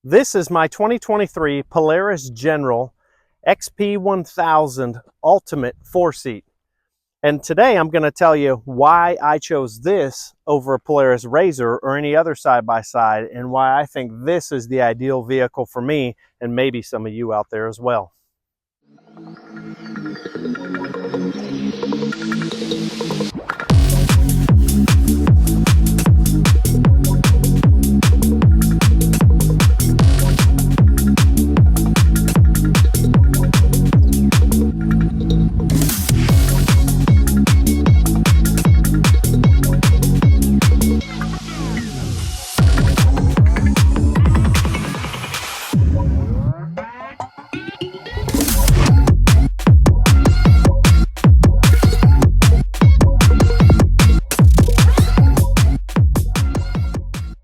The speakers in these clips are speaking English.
This is my 2023 Polaris General XP1000 Ultimate 4-seat. And today I'm going to tell you why I chose this over a Polaris RZR or any other side-by-side, and why I think this is the ideal vehicle for me and maybe some of you out there as well.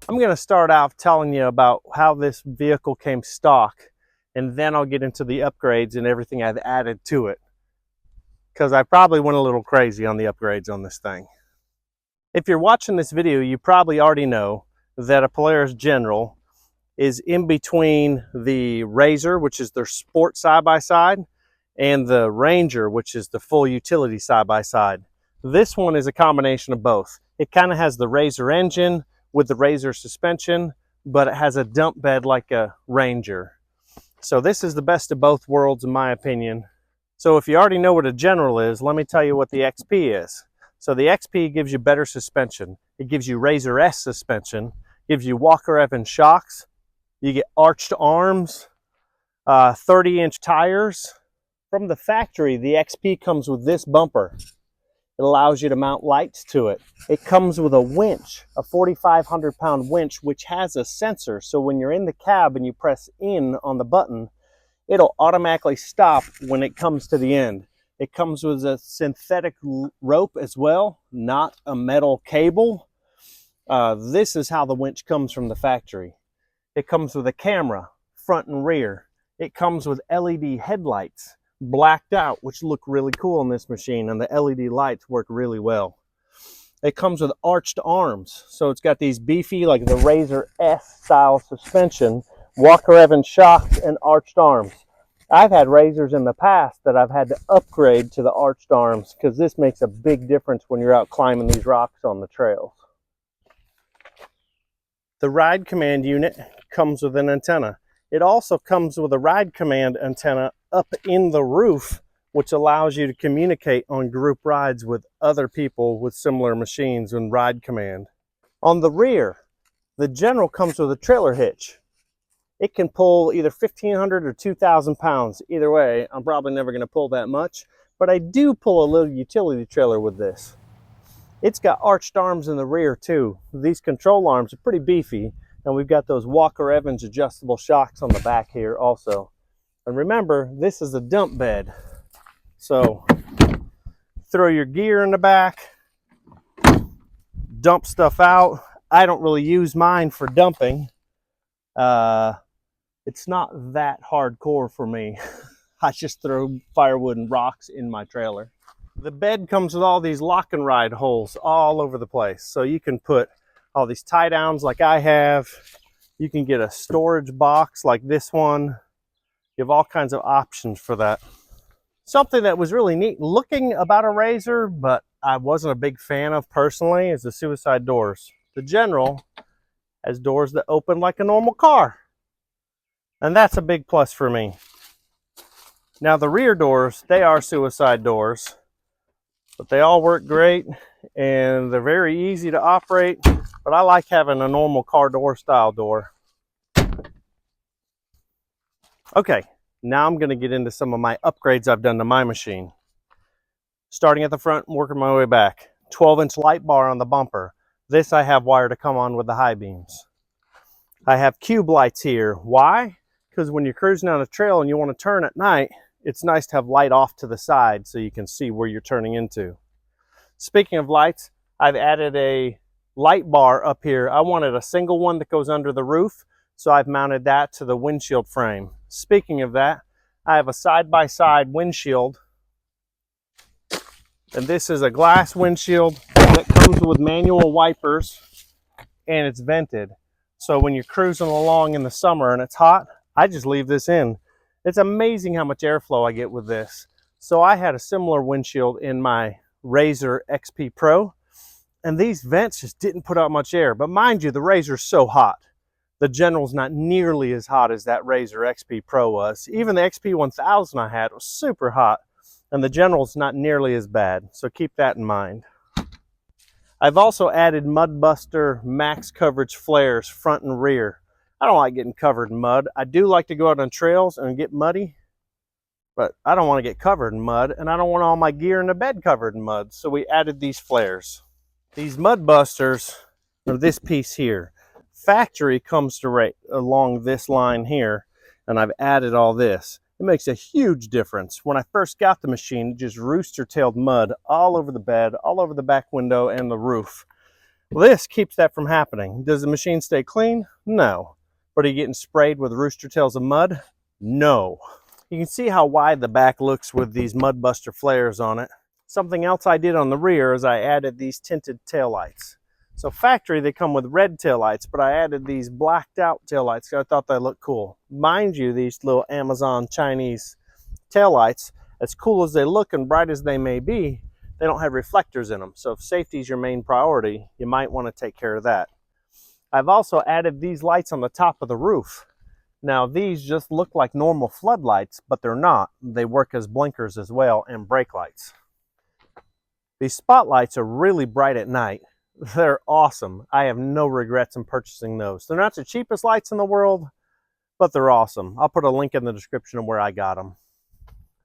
I'm going to start out telling you about how this vehicle came stock, and then I'll get into the upgrades and everything I've added to it, because I probably went a little crazy on the upgrades on this thing. If you're watching this video, you probably already know that a Polaris General is in between the RZR, which is their sport side-by-side, and the Ranger, which is the full utility side-by-side. This one is a combination of both. It kind of has the RZR engine with the RZR suspension, but it has a dump bed like a Ranger. So this is the best of both worlds in my opinion. So if you already know what a General is, let me tell you what the XP is. So the XP gives you better suspension. It gives you RZRs suspension, gives you Walker Evans shocks, you get arched arms, 30-inch tires. From the factory, the XP comes with this bumper. It allows you to mount lights to it. It comes with a winch, a 4,500-pound winch, which has a sensor. So when you're in the cab and you press in on the button, it'll automatically stop when it comes to the end. It comes with a synthetic rope as well, not a metal cable. This is how the winch comes from the factory. It comes with a camera, front and rear. It comes with LED headlights, blacked out, which look really cool on this machine, and the LED lights work really well. It comes with arched arms, so it's got these beefy, like the RZRs style suspension, Walker Evans shocks, and arched arms. I've had RZRs in the past that I've had to upgrade to the arched arms, because this makes a big difference when you're out climbing these rocks on the trails. The ride command unit comes with an antenna. It also comes with a ride command antenna up in the roof, which allows you to communicate on group rides with other people with similar machines and ride command. On the rear, the General comes with a trailer hitch. It can pull either 1,500 or 2,000 pounds. Either way, I'm probably never going to pull that much, but I do pull a little utility trailer with this. It's got arched arms in the rear too. These control arms are pretty beefy. And we've got those Walker Evans adjustable shocks on the back here also. And remember, this is a dump bed. So throw your gear in the back, dump stuff out. I don't really use mine for dumping. It's not that hardcore for me. I just throw firewood and rocks in my trailer. The bed comes with all these lock and ride holes all over the place. So you can put all these tie downs like I have. You can get a storage box like this one. You have all kinds of options for that. Something that was really neat looking about a RZR, but I wasn't a big fan of personally, is the suicide doors. The General has doors that open like a normal car, and that's a big plus for me. Now the rear doors, they are suicide doors, but they all work great and they're very easy to operate. But I like having a normal car door style door. Okay, now I'm going to get into some of my upgrades I've done to my machine. Starting at the front and working my way back. 12-inch light bar on the bumper. This I have wire to come on with the high beams. I have cube lights here. Why? Because when you're cruising down a trail and you want to turn at night, it's nice to have light off to the side so you can see where you're turning into. Speaking of lights, I've added a light bar up here. I wanted a single one that goes under the roof, so I've mounted that to the windshield frame. Speaking of that, I have a side-by-side windshield, and this is a glass windshield that comes with manual wipers, and it's vented. So when you're cruising along in the summer and it's hot, I just leave this in. It's amazing how much airflow I get with this. So I had a similar windshield in my RZR XP Pro, and these vents just didn't put out much air. But mind you, the RZR's so hot. The General's not nearly as hot as that RZR XP Pro was. Even the XP1000 I had was super hot, and the General's not nearly as bad. So keep that in mind. I've also added Mudbuster max coverage flares front and rear. I don't like getting covered in mud. I do like to go out on trails and get muddy, but I don't want to get covered in mud, and I don't want all my gear in the bed covered in mud. So we added these flares. These Mudbusters, or this piece here, factory comes to right along this line here, and I've added all this. It makes a huge difference. When I first got the machine, it just rooster-tailed mud all over the bed, all over the back window and the roof. Well, this keeps that from happening. Does the machine stay clean? No. But are you getting sprayed with rooster tails of mud? No. You can see how wide the back looks with these Mudbuster flares on it. Something else I did on the rear is I added these tinted taillights. So factory, they come with red taillights, but I added these blacked out taillights because I thought they looked cool. Mind you, these little Amazon Chinese taillights, as cool as they look and bright as they may be, they don't have reflectors in them. So if safety is your main priority, you might want to take care of that. I've also added these lights on the top of the roof. Now these just look like normal floodlights, but they're not. They work as blinkers as well and brake lights. These spotlights are really bright at night. They're awesome. I have no regrets in purchasing those. They're not the cheapest lights in the world, but they're awesome. I'll put a link in the description of where I got them.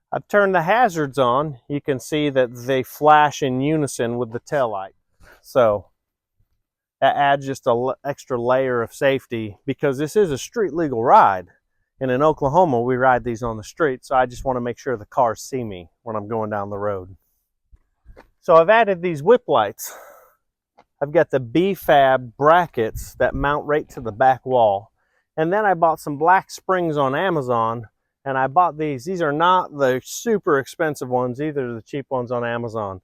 I've turned the hazards on. You can see that they flash in unison with the taillight. So that adds just an extra layer of safety because this is a street legal ride. And in Oklahoma, we ride these on the street. So I just want to make sure the cars see me when I'm going down the road. So I've added these whip lights. I've got the B-Fab brackets that mount right to the back wall. And then I bought some black springs on Amazon, and I bought these. These are not the super expensive ones, either the cheap ones on Amazon.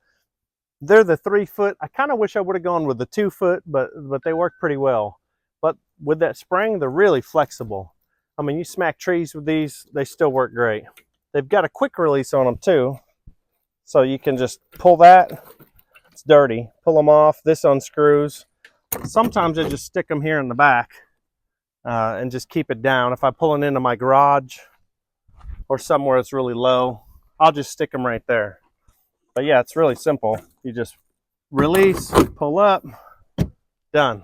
They're the 3-foot. I kind of wish I would have gone with the 2-foot, but they work pretty well. But with that spring, they're really flexible. I mean, you smack trees with these, they still work great. They've got a quick release on them too. So you can just pull that. It's dirty. Pull them off. This unscrews. Sometimes I just stick them here in the back and just keep it down. If I pull it into my garage or somewhere it's really low, I'll just stick them right there. But yeah, it's really simple. You just release, pull up, done.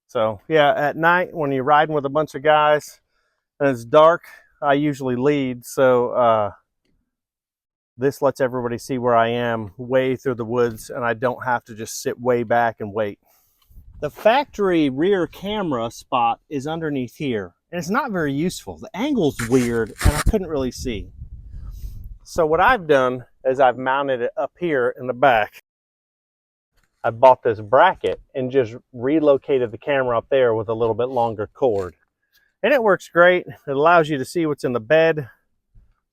So yeah, at night when you're riding with a bunch of guys and it's dark, I usually lead. So this lets everybody see where I am way through the woods, and I don't have to just sit way back and wait. The factory rear camera spot is underneath here, and it's not very useful. The angle's weird, and I couldn't really see. So what I've done is I've mounted it up here in the back. I bought this bracket and just relocated the camera up there with a little bit longer cord. And it works great. It allows you to see what's in the bed,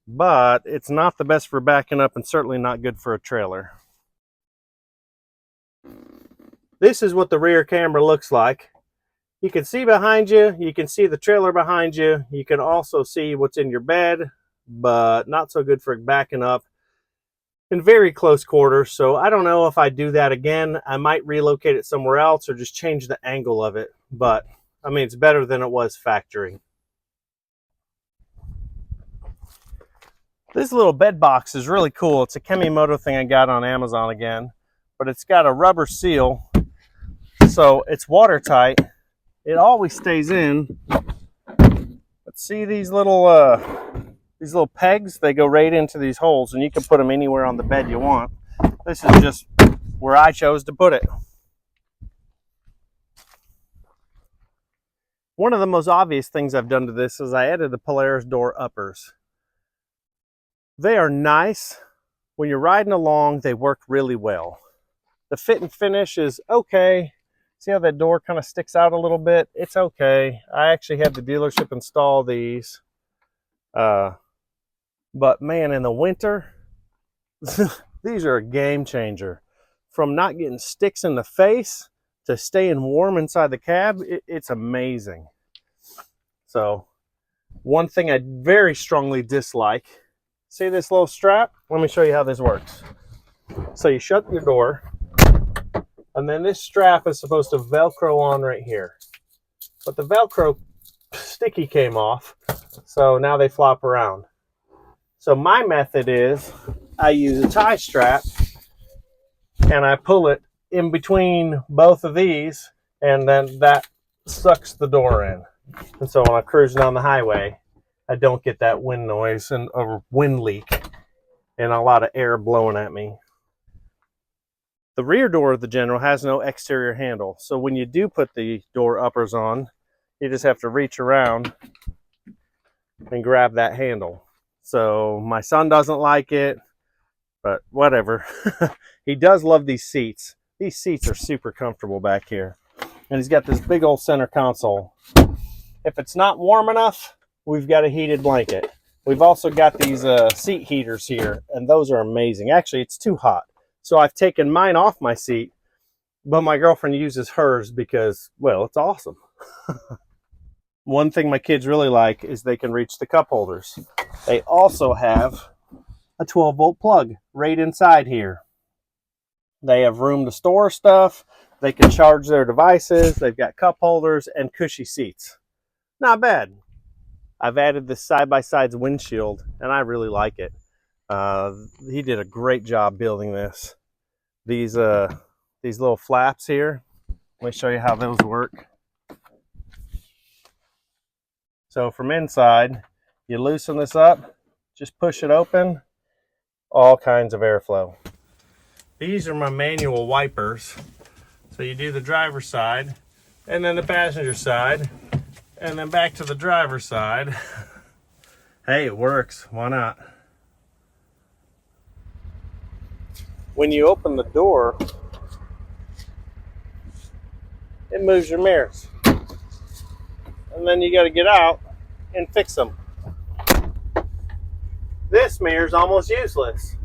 but it's not the best for backing up and certainly not good for a trailer. This is what the rear camera looks like. You can see behind you, you can see the trailer behind you, you can also see what's in your bed, but not so good for backing up in very close quarters. So I don't know if I do that again. I might relocate it somewhere else or just change the angle of it, but I mean, it's better than it was factory. This little bed box is really cool. It's a Kemimoto thing I got on Amazon again, but it's got a rubber seal, so it's watertight. It always stays in. But see these little pegs? They go right into these holes, and you can put them anywhere on the bed you want. This is just where I chose to put it. One of the most obvious things I've done to this is I added the Polaris door uppers. They are nice. When you're riding along, they work really well. The fit and finish is okay. See how that door kind of sticks out a little bit? It's okay. I actually had the dealership install these. But man, in the winter, these are a game changer. From not getting sticks in the face to staying warm inside the cab, it's amazing. So one thing I very strongly dislike, see this little strap? Let me show you how this works. So you shut your door, and then this strap is supposed to Velcro on right here. But the Velcro sticky came off, so now they flop around. So my method is I use a tie strap, and I pull it in between both of these, and then that sucks the door in. And so when I'm cruising on the highway, I don't get that wind noise and a wind leak and a lot of air blowing at me. The rear door of the General has no exterior handle, so when you do put the door uppers on, you just have to reach around and grab that handle. So my son doesn't like it, but whatever. He does love these seats. These seats are super comfortable back here. And he's got this big old center console. If it's not warm enough, we've got a heated blanket. We've also got these seat heaters here, and those are amazing. Actually, it's too hot. So I've taken mine off my seat, but my girlfriend uses hers because, well, it's awesome. One thing my kids really like is they can reach the cup holders. They also have a 12-volt plug right inside here. They have room to store stuff. They can charge their devices. They've got cup holders and cushy seats. Not bad. I've added this side-by-sides windshield, and I really like it. He did a great job building this. These little flaps here, let me show you how those work. So from inside, you loosen this up, just push it open, all kinds of airflow. These are my manual wipers. So you do the driver's side, and then the passenger side, and then back to the driver's side. Hey, it works, why not? When you open the door, it moves your mirrors. And then you got to get out and fix them. This mirror's almost useless.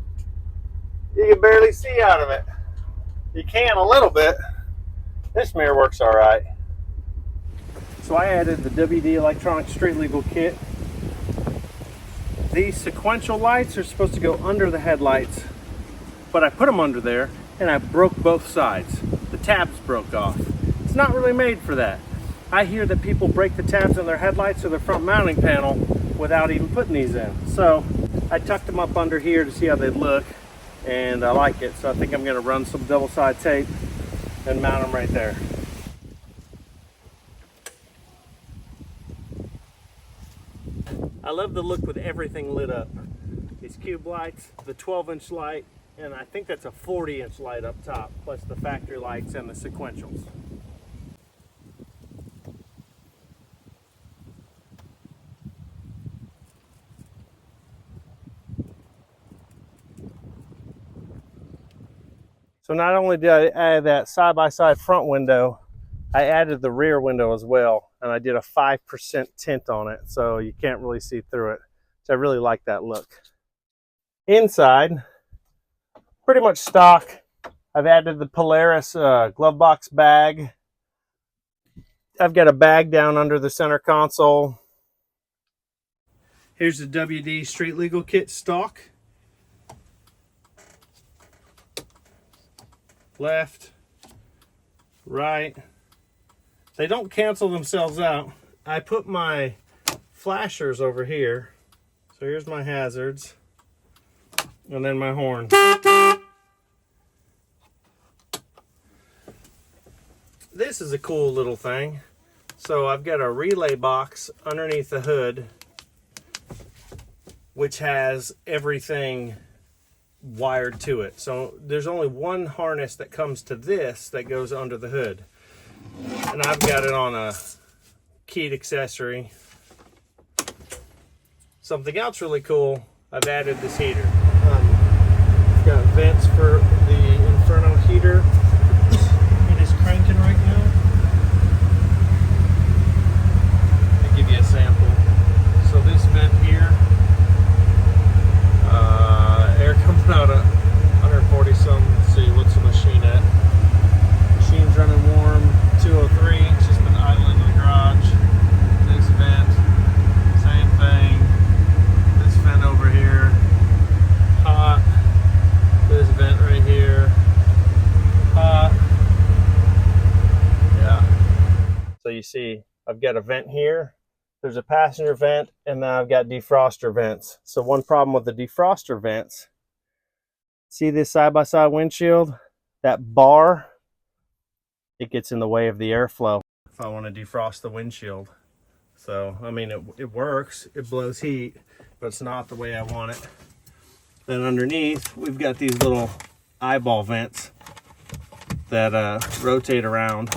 You can barely see out of it. You can a little bit. This mirror works all right. So I added the WD electronic street legal kit. These sequential lights are supposed to go under the headlights, but I put them under there and I broke both sides. The tabs broke off. It's not really made for that. I hear that people break the tabs on their headlights or their front mounting panel without even putting these in. So I tucked them up under here to see how they look, and I like it. So I think I'm going to run some double-side tape and mount them right there. I love the look with everything lit up. These cube lights, the 12-inch light, and I think that's a 40-inch light up top, plus the factory lights and the sequentials. So not only did I add that side-by-side front window, I added the rear window as well, and I did a 5% tint on it, so you can't really see through it. So I really like that look. Inside, pretty much stock. I've added the Polaris glove box bag. I've got a bag down under the center console. Here's the WD Street Legal Kit stock. Left, right. They don't cancel themselves out. I put my flashers over here. So here's my hazards. And then my horn. This is a cool little thing. So I've got a relay box underneath the hood, which has everything wired to it. So there's only one harness that comes to this that goes under the hood. And I've got it on a keyed accessory. Something else really cool, I've added this heater. It's got vents for the Inferno heater. It is cranking right now. I'll give you a sample. So this vent here, air coming out at 140 some. Let's see, what's the machine at? Machine's running warm. see I've got a vent here. There's a passenger vent, and then I've got defroster vents. So one problem with the defroster vents, see this side-by-side windshield? That bar, it gets in the way of the airflow if I want to defrost the windshield. So, I mean, it works, it blows heat, but it's not the way I want it. Then underneath, we've got these little eyeball vents that rotate around.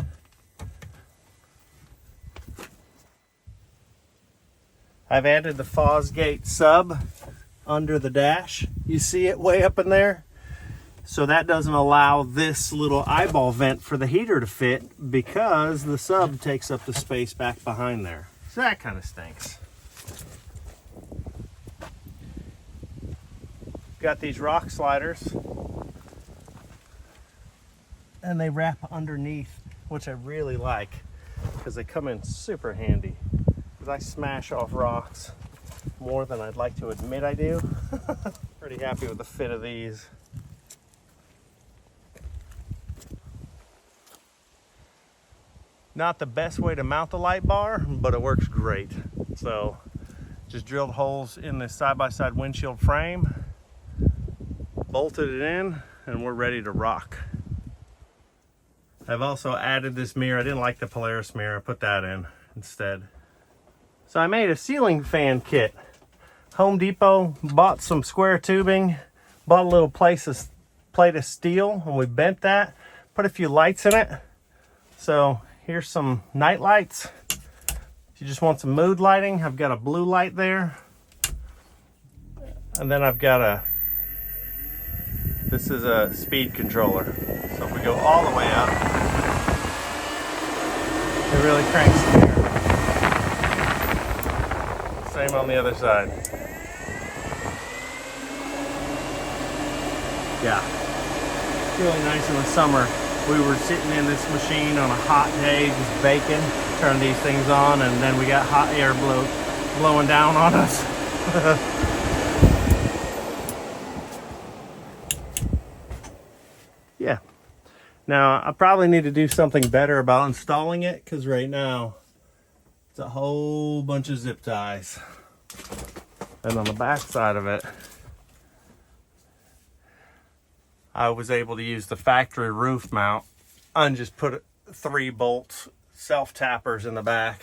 I've added the Cosgate sub under the dash. You see it way up in there? So that doesn't allow this little eyeball vent for the heater to fit because the sub takes up the space back behind there. So that kind of stinks. Got these rock sliders, and they wrap underneath, which I really like because they come in super handy. Because I smash off rocks more than I'd like to admit I do. Pretty happy with the fit of these. Not the best way to mount the light bar, but it works great. So just drilled holes in this side-by-side windshield frame, bolted it in, and we're ready to rock. I've also added this mirror. I didn't like the Polaris mirror. I put that in instead. So I made a ceiling fan kit. Home Depot, bought some square tubing, bought a little plate of steel, and we bent that, put a few lights in it. So here's some night lights. If you just want some mood lighting, I've got a blue light there. And then I've got this is a speed controller. So if we go all the way up, it really cranks the air. Same on the other side. Yeah, it's really nice in the summer. We were sitting in this machine on a hot day, just baking, turn these things on, and then we got hot air blowing down on us. Yeah. Now, I probably need to do something better about installing it, because right now, it's a whole bunch of zip ties. And on the back side of it, I was able to use the factory roof mount and just put 3 bolts, self-tappers in the back.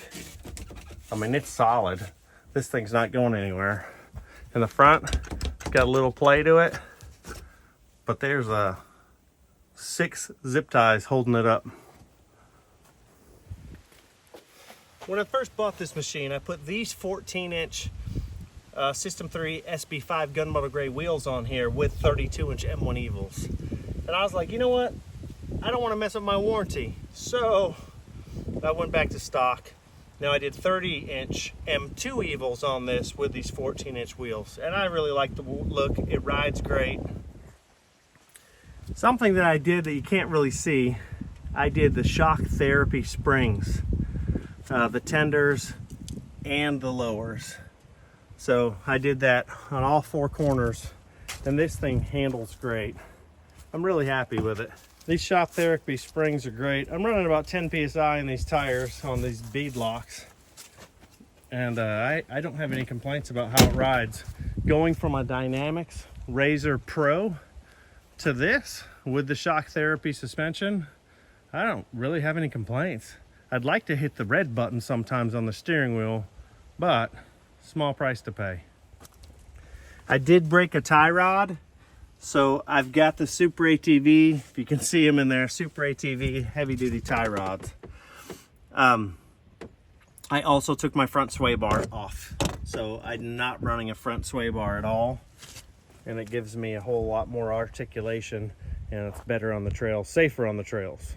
I mean, it's solid. This thing's not going anywhere. In the front, got a little play to it, but there's 6 zip ties holding it up. When I first bought this machine, I put these 14-inch System 3 SB5 gunmetal gray wheels on here with 32-inch M1 Evils. And I was like, you know what? I don't want to mess up my warranty. So I went back to stock. Now I did 30-inch M2 Evils on this with these 14-inch wheels. And I really like the look. It rides great. Something that I did that you can't really see, I did the shock therapy springs. The tenders and the lowers. So I did that on all 4 corners, and this thing handles great. I'm really happy with it. These shock therapy springs are great. I'm running about 10 PSI in these tires on these bead locks, and I don't have any complaints about how it rides. Going from a Dynamics RZR Pro to this with the shock therapy suspension, I don't really have any complaints. I'd like to hit the red button sometimes on the steering wheel, but small price to pay. I did break a tie rod, so I've got the Super ATV, if you can see them in there, Super ATV heavy duty tie rods. I also took my front sway bar off, so I'm not running a front sway bar at all, and it gives me a whole lot more articulation, and it's better on the trails, safer on the trails.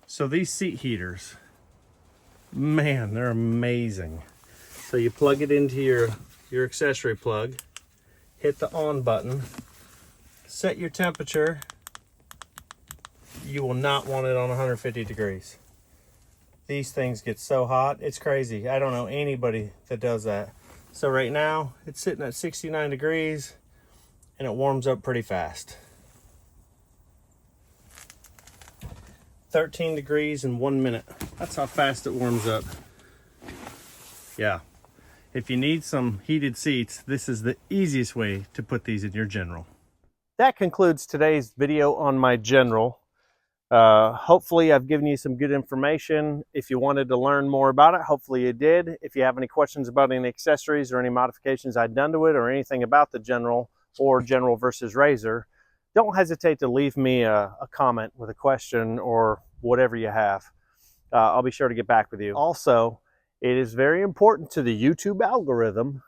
So these seat heaters, man, they're amazing. So you plug it into your accessory plug, hit the on button, set your temperature. You will not want it on 150 degrees. These things get so hot, it's crazy. I don't know anybody that does that. So right now, it's sitting at 69 degrees, and it warms up pretty fast. 13 degrees in 1 minute. That's how fast it warms up. Yeah. If you need some heated seats, this is the easiest way to put these in your General. That concludes today's video on my General. Hopefully I've given you some good information. If you wanted to learn more about it, hopefully you did. If you have any questions about any accessories or any modifications I've done to it or anything about the General or General versus RZR, don't hesitate to leave me a comment with a question or whatever you have. I'll be sure to get back with you. Also, it is very important to the YouTube algorithm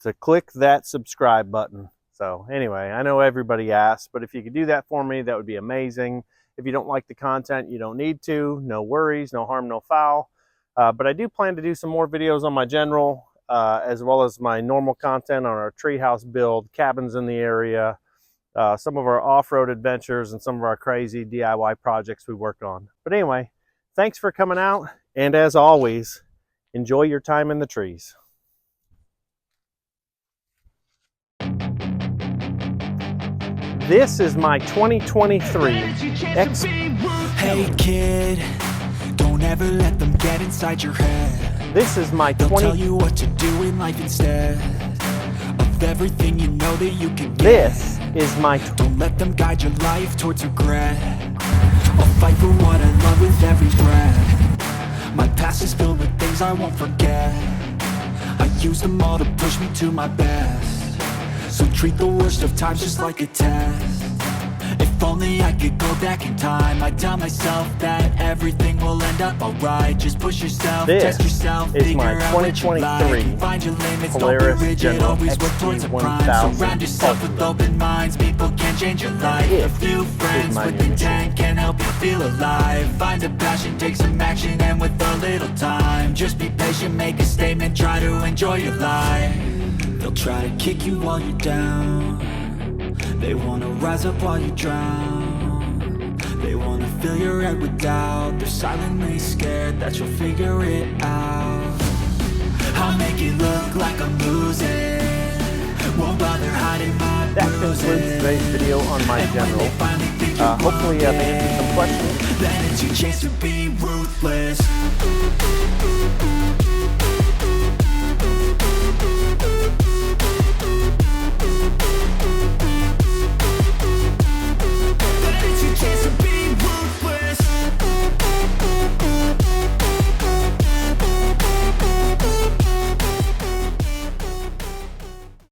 to click that subscribe button. So anyway, I know everybody asks, but if you could do that for me, that would be amazing. If you don't like the content, you don't need to. No worries, no harm, no foul. But I do plan to do some more videos on my General, as well as my normal content on our treehouse build, cabins in the area, some of our off-road adventures, and some of our crazy DIY projects we worked on. But anyway, thanks for coming out, and as always, enjoy your time in the trees. This is my 2023 Hey kid, don't ever let them get inside your head. This is my They'll tell you what to do in life instead of everything you know that you can get. This is my Don't let them guide your life towards regret. I'll fight for what I love with every breath. My past is filled with things I won't forget. I use them all to push me to my best. So treat the worst of times just like a test. If only I could go back in time, I'd tell myself that everything will end up alright. Just push yourself, test yourself, is my figure out what you like. Find your limits, don't be Polaris rigid, General always work towards a prime. Surround yourself with open minds, people can change your life. A few friends with intent can help you feel alive. Find a passion, take some action, and with a little time, just be patient, make a statement, try to enjoy your life. They'll try to kick you while you're down. They wanna rise up while you drown. They wanna fill your head with doubt. They're silently scared that you'll figure it out. I'll make it look like I'm losing. Won't bother hiding my bruises. That concludes today's video on my General. Hopefully I've answered some questions. Then it's your chance to be ruthless.